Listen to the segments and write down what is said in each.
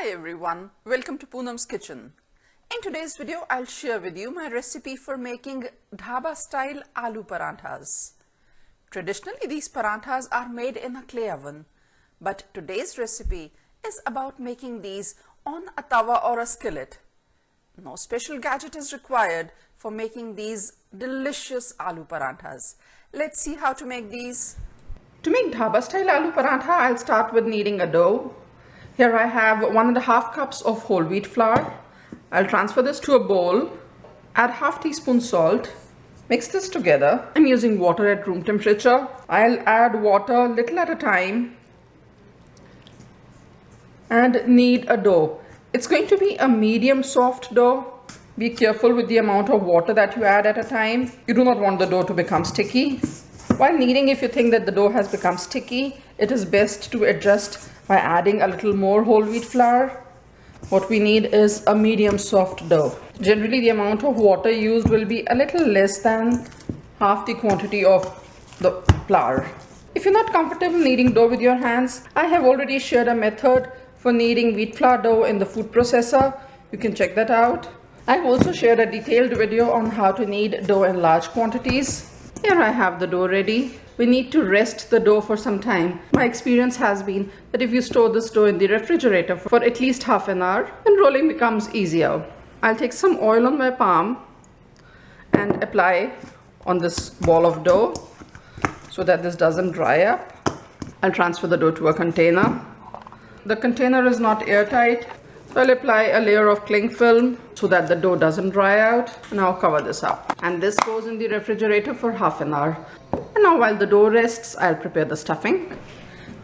Hi everyone, welcome to Poonam's kitchen. In today's video, I'll share with you my recipe for making Dhaba style aloo parathas. Traditionally, these parathas are made in a clay oven, but today's recipe is about making these on a tawa or a skillet. No special gadget is required for making these delicious aloo parathas. Let's see how to make these. To make Dhaba style aloo paratha, I'll start with kneading a dough. Here I have 1.5 cups of whole wheat flour. I'll transfer this to a bowl, add half teaspoon salt, mix this together. I'm using water at room temperature. I'll add water little at a time and knead a dough. It's going to be a medium soft dough. Be careful with the amount of water that you add at a time. You do not want the dough to become sticky. While kneading, if you think that the dough has become sticky, it is best to adjust by adding a little more whole wheat flour. What we need is a medium soft dough. Generally, the amount of water used will be a little less than half the quantity of the flour. If you're not comfortable kneading dough with your hands, I have already shared a method for kneading wheat flour dough in the food processor. You can check that out. I've also shared a detailed video on how to knead dough in large quantities. Here I have the dough ready. We need to rest the dough for some time. My experience has been that if you store this dough in the refrigerator for at least half an hour, then rolling becomes easier. I'll take some oil on my palm and apply on this ball of dough so that this doesn't dry up. I'll transfer the dough to a container. The container is not airtight, so I'll apply a layer of cling film so that the dough doesn't dry out. And I'll cover this up. And this goes in the refrigerator for half an hour. And now while the dough rests, I'll prepare the stuffing.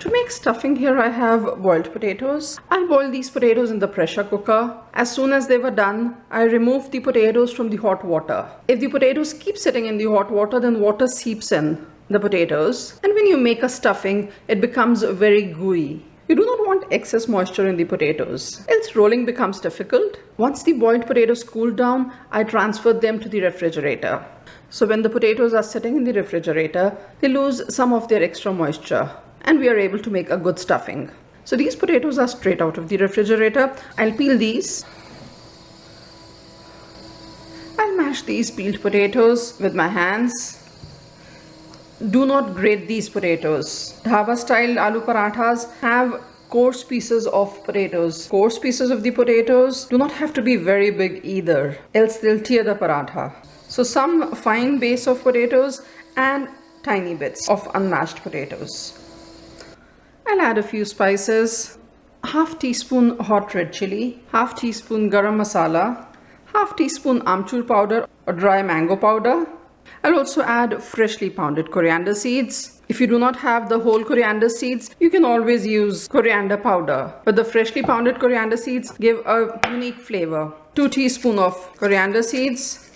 To make stuffing, here I have boiled potatoes. I'll boil these potatoes in the pressure cooker. As soon as they were done, I removed the potatoes from the hot water. If the potatoes keep sitting in the hot water, then water seeps in the potatoes. And when you make a stuffing, it becomes very gooey. You do not want excess moisture in the potatoes, else rolling becomes difficult. Once the boiled potatoes cooled down, I transferred them to the refrigerator. So when the potatoes are sitting in the refrigerator, they lose some of their extra moisture and we are able to make a good stuffing. So these potatoes are straight out of the refrigerator. I'll peel these. I'll mash these peeled potatoes with my hands. Do not grate these potatoes. Dhaba style aloo parathas have coarse pieces of potatoes. Coarse pieces of the potatoes do not have to be very big either, else they'll tear the paratha. So some fine base of potatoes and tiny bits of unmashed potatoes. I'll add a few spices. Half teaspoon hot red chilli, half teaspoon garam masala, half teaspoon Amchur powder or dry mango powder. I'll also add freshly pounded coriander seeds. If you do not have the whole coriander seeds, you can always use coriander powder. But the freshly pounded coriander seeds give a unique flavor. 2 teaspoons of coriander seeds.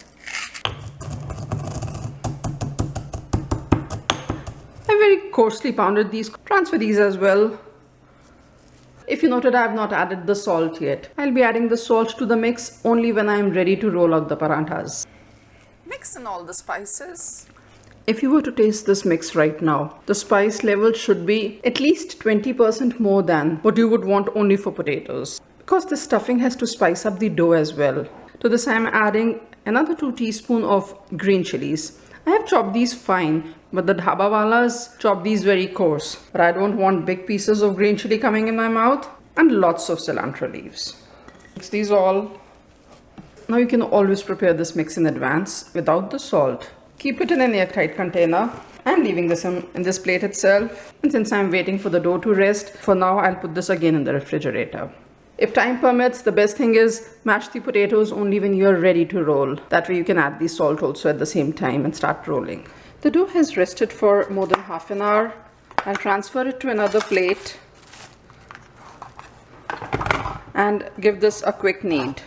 I very coarsely pounded these. Transfer these as well. If you noted, I have not added the salt yet. I'll be adding the salt to the mix only when I am ready to roll out the parathas. Mix in all the spices. If you were to taste this mix right now, the spice level should be at least 20% more than what you would want only for potatoes. Because the stuffing has to spice up the dough as well. To this I am adding another 2 teaspoons of green chilies. I have chopped these fine, but the dhaba walas chop these very coarse. But I don't want big pieces of green chili coming in my mouth. And lots of cilantro leaves. Mix these all. Now you can always prepare this mix in advance without the salt. Keep it in an airtight container. I'm leaving this in this plate itself. And since I'm waiting for the dough to rest, for now I'll put this again in the refrigerator. If time permits, the best thing is mash the potatoes only when you're ready to roll. That way you can add the salt also at the same time and start rolling. The dough has rested for more than half an hour. I'll transfer it to another plate and give this a quick knead.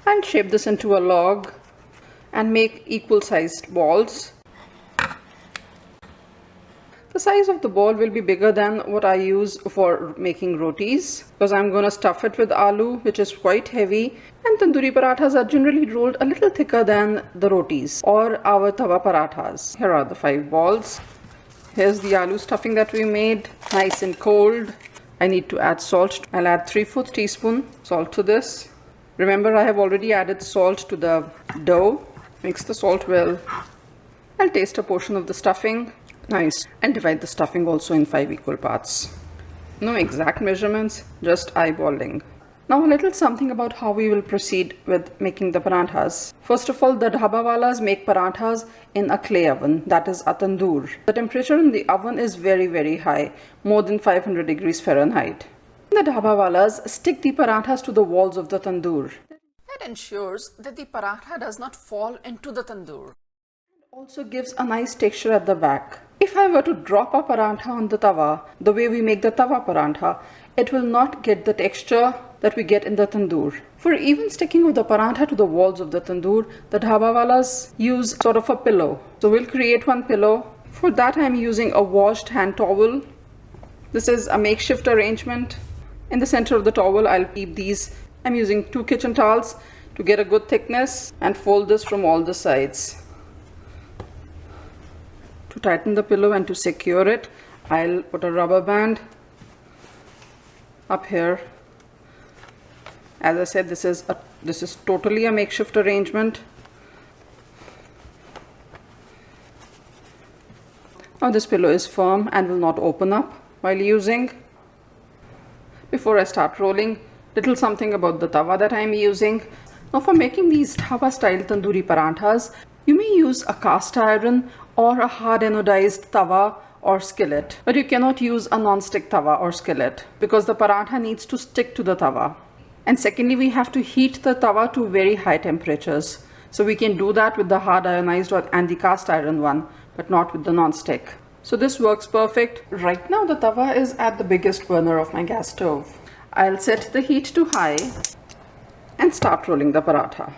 I'll shape this into a log and make equal sized balls. The size of the ball will be bigger than what I use for making rotis because I'm going to stuff it with aloo, which is quite heavy, and tandoori parathas are generally rolled a little thicker than the rotis or our tawa parathas. Here are the 5 balls. Here's the aloo stuffing that we made, nice and cold. I need to add salt. I'll add 3/4 teaspoon salt to this. Remember, I have already added salt to the dough. Mix the salt well. I'll taste a portion of the stuffing. Nice. And divide the stuffing also in 5 equal parts. No exact measurements, just eyeballing. Now a little something about how we will proceed with making the parathas. First of all, the dhabawalas make parathas in a clay oven, that is a tandoor. The temperature in the oven is very high, more than 500 degrees Fahrenheit. The dhabawalas stick the parathas to the walls of the tandoor. That ensures that the paratha does not fall into the tandoor. It also gives a nice texture at the back. If I were to drop a paratha on the tawa, the way we make the tawa paratha, it will not get the texture that we get in the tandoor. For even sticking of the paratha to the walls of the tandoor, the dhabawalas use sort of a pillow. So we'll create one pillow. For that I'm using a washed hand towel. This is a makeshift arrangement. In the center of the towel I'll keep these. I'm using 2 kitchen towels to get a good thickness and fold this from all the sides. To tighten the pillow and to secure it, I'll put a rubber band up here. As I said, this is totally a makeshift arrangement. Now this pillow is firm and will not open up while using. Before I start rolling, little something about the tawa that I am using. Now for making these Dhaba style tandoori parathas, you may use a cast iron or a hard anodized tawa or skillet, but you cannot use a non-stick tawa or skillet because the paratha needs to stick to the tawa. And secondly, we have to heat the tawa to very high temperatures. So we can do that with the hard ionized and the cast iron one, but not with the non-stick. So this works perfect. Right now the tawa is at the biggest burner of my gas stove. I'll set the heat to high and start rolling the paratha.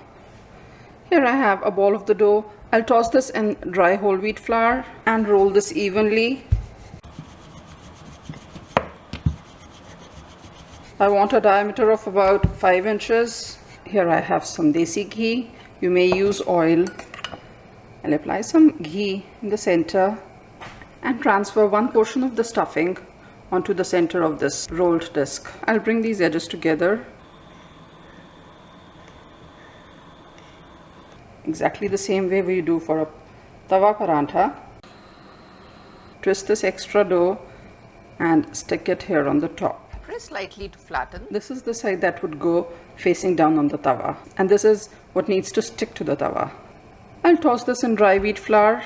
Here I have a ball of the dough. I'll toss this in dry whole wheat flour and roll this evenly. I want a diameter of about 5 inches. Here I have some Desi ghee. You may use oil. I'll apply some ghee in the center and transfer one portion of the stuffing onto the center of this rolled disc. I'll bring these edges together. Exactly the same way we do for a tawa paratha. Twist this extra dough and stick it here on the top. Press lightly to flatten. This is the side that would go facing down on the tawa, and this is what needs to stick to the tawa. I'll toss this in dry wheat flour.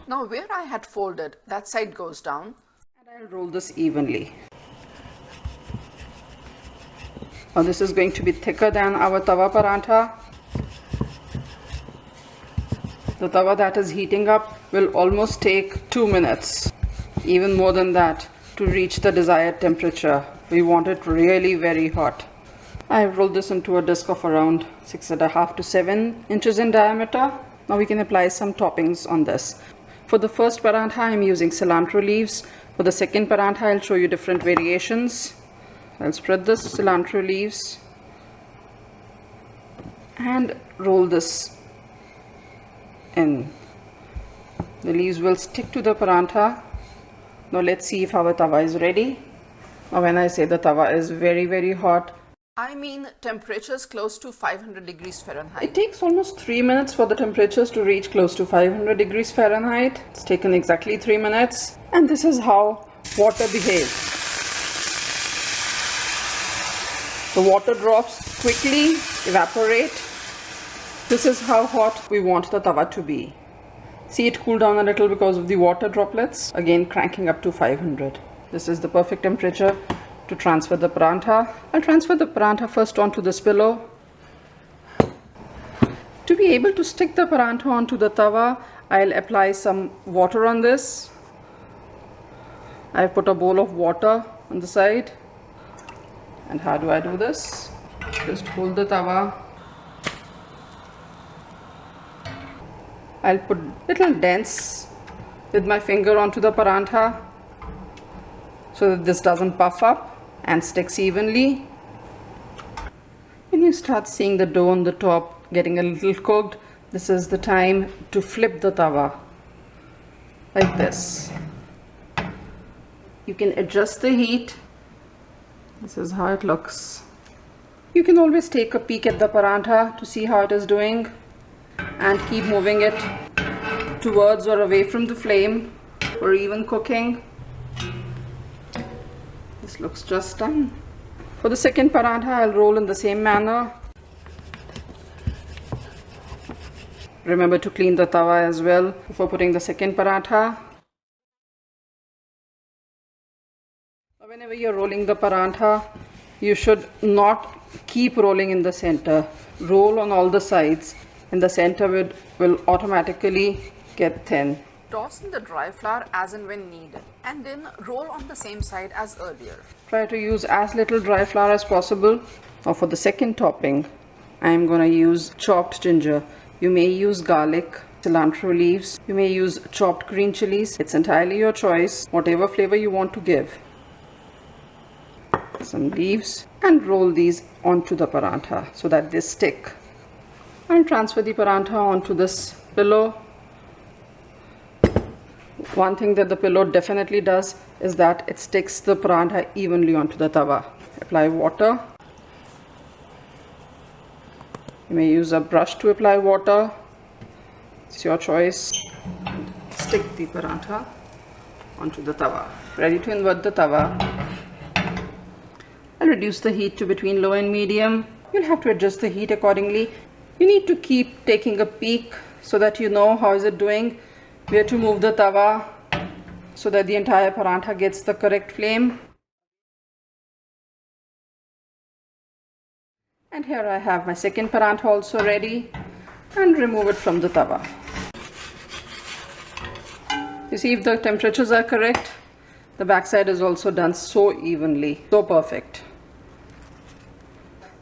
Now where I had folded, that side goes down, and I'll roll this evenly. Now this is going to be thicker than our tawa paratha. The tawa that is heating up will almost take 2 minutes, even more than that, to reach the desired temperature. We want it really very hot. I have rolled this into a disc of around 6.5 to 7 inches in diameter. Now we can apply some toppings on this. For the first paratha I am using cilantro leaves. For the second paratha I'll show you different variations. I'll spread the cilantro leaves and roll this in. The leaves will stick to the paratha. Now let's see if our tawa is ready. Now when I say the tawa is very hot, I mean temperatures close to 500 degrees Fahrenheit. It takes almost 3 minutes for the temperatures to reach close to 500 degrees Fahrenheit. It's taken exactly 3 minutes. And this is how water behaves. The water drops quickly, evaporate. This is how hot we want the tawa to be. See it cool down a little because of the water droplets. Again cranking up to 500. This is the perfect temperature to transfer the paratha. I'll transfer the paratha first onto this pillow. To be able to stick the paratha onto the tawa, I'll apply some water on this. I've put a bowl of water on the side. And how do I do this? Just hold the tawa. I'll put little dents with my finger onto the paratha so that this doesn't puff up and sticks evenly. When you start seeing the dough on the top getting a little cooked, this is the time to flip the tawa. like this. You can adjust the heat. This is how it looks. You can always take a peek at the paratha to see how it is doing and keep moving it towards or away from the flame for even cooking. This looks just done. For the second paratha, I'll roll in the same manner. Remember to clean the tawa as well before putting the second paratha. Whenever you're rolling the paratha, you should not keep rolling in the center. Roll on all the sides and the center will automatically get thin. Toss in the dry flour as and when needed and then roll on the same side as earlier. Try to use as little dry flour as possible. Now for the second topping, I am going to use chopped ginger. You may use garlic, cilantro leaves. You may use chopped green chilies. It's entirely your choice, whatever flavor you want to give. Some leaves and roll these onto the paratha so that they stick. And transfer the paratha onto this pillow. One thing that the pillow definitely does is that it sticks the paratha evenly onto the tawa. Apply water. You may use a brush to apply water. It's your choice. Stick the paratha onto the tawa. Ready to invert the tawa. I'll reduce the heat to between low and medium. You'll have to adjust the heat accordingly. You need to keep taking a peek so that you know how is it doing, where to move the tawa so that the entire paratha gets the correct flame. And here I have my second paratha also ready, and remove it from the tawa. You see, if the temperatures are correct, the backside is also done so evenly, so perfect.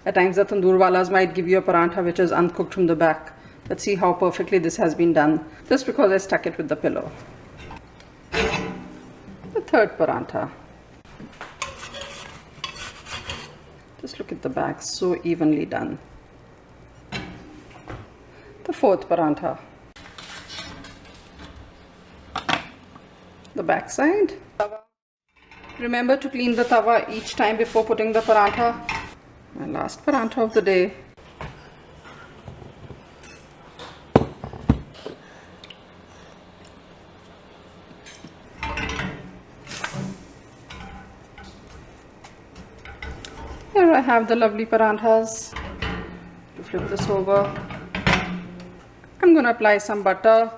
At times the tandoor walas might give you a paratha which is uncooked from the back. Let's see how perfectly this has been done, just because I stuck it with the pillow. The third paratha. Just look at the back, so evenly done. The fourth paratha. The back side. Remember to clean the tawa each time before putting the paratha. My last paratha of the day. Here I have the lovely parathas. To flip this over, I'm going to apply some butter.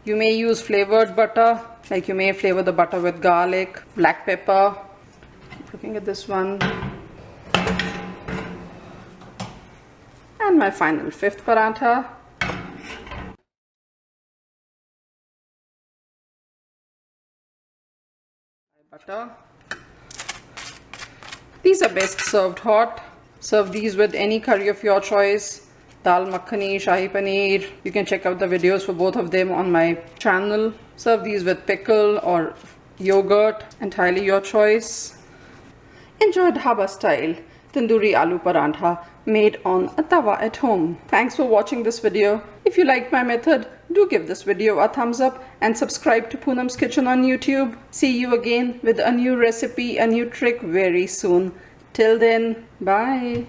You may use flavored butter, like you may flavor the butter with garlic, black pepper. Looking at this one. And my final fifth paratha. Butter. These are best served hot. Serve these with any curry of your choice. Dal makhani, shahi paneer. You can check out the videos for both of them on my channel. Serve these with pickle or yogurt. Entirely your choice. Enjoy Dhaba style Tandoori Aloo Paratha made on a tawa at home. Thanks for watching this video. If you liked my method, do give this video a thumbs up and subscribe to Poonam's Kitchen on YouTube. See you again with a new recipe, a new trick very soon. Till then, bye.